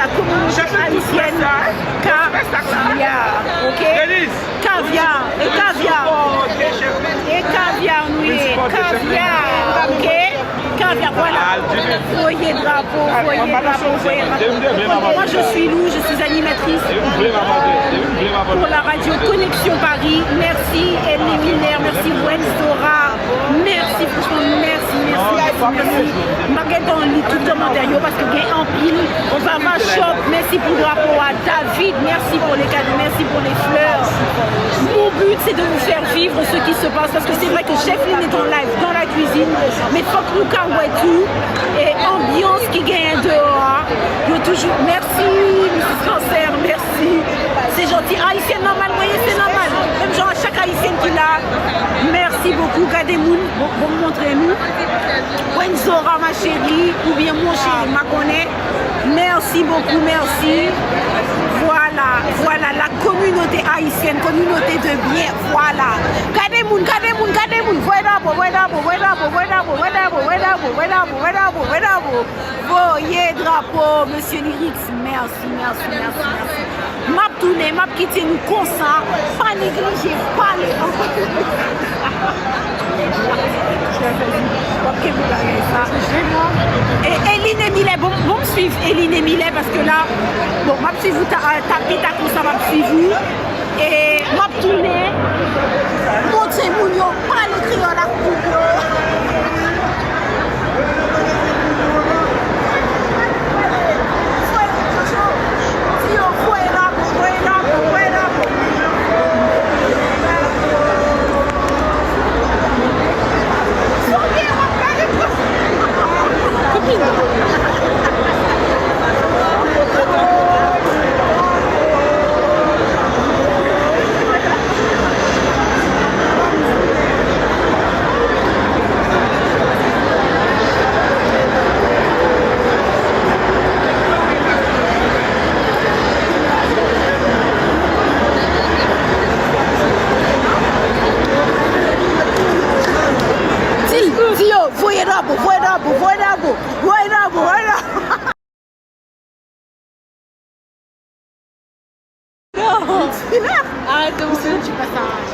la communauté haïtienne caviar, ok? Caviar, et caviar. Et caviar, oui, caviar, ok? Caviar, voilà. Voyez drapeau, voyez drapeau, voyez drapeau. Moi, je suis Lou, je suis animatrice pour la radio Connexion Paris. Merci Elie Miller, merci Wenzora, merci, franchement, merci. Je dans tout commentaire parce que j'ai en pile. Papa Shop, merci pour le drapeau à David, merci pour les cadeaux, merci pour les fleurs. Mon but, c'est de vous faire vivre ce qui se passe parce que c'est vrai que Chef Lynn est en live dans la cuisine, mais faut que nous et tout, et ambiance qui gagne dehors. Yo toujours, merci, Mrs. Cancer, merci. C'est gentil. Haïtienne normal, voyez, c'est normal. Même genre à chaque haïtienne qui l'a. Merci beaucoup, Kademoun. Bon, montrez-nous. Wenzora, ma chérie, ou bien mon chéri, ma connaît. Merci beaucoup, merci. Voilà, la communauté haïtienne, communauté de bien, voilà. Kademoun, voyez drapeau, monsieur Lyrix, merci. Map tourné, map quitté nous consent, pas négligé, pas les... Et Eline et Millet, bon me suivre Eline et Millet parce que là, bon, m'a suivre tapis ta comme ça, m'a suivre et m'a tourné, montrez Mounio, pas l'écrit dans la coupe. Arrête de me dire, tu passes à...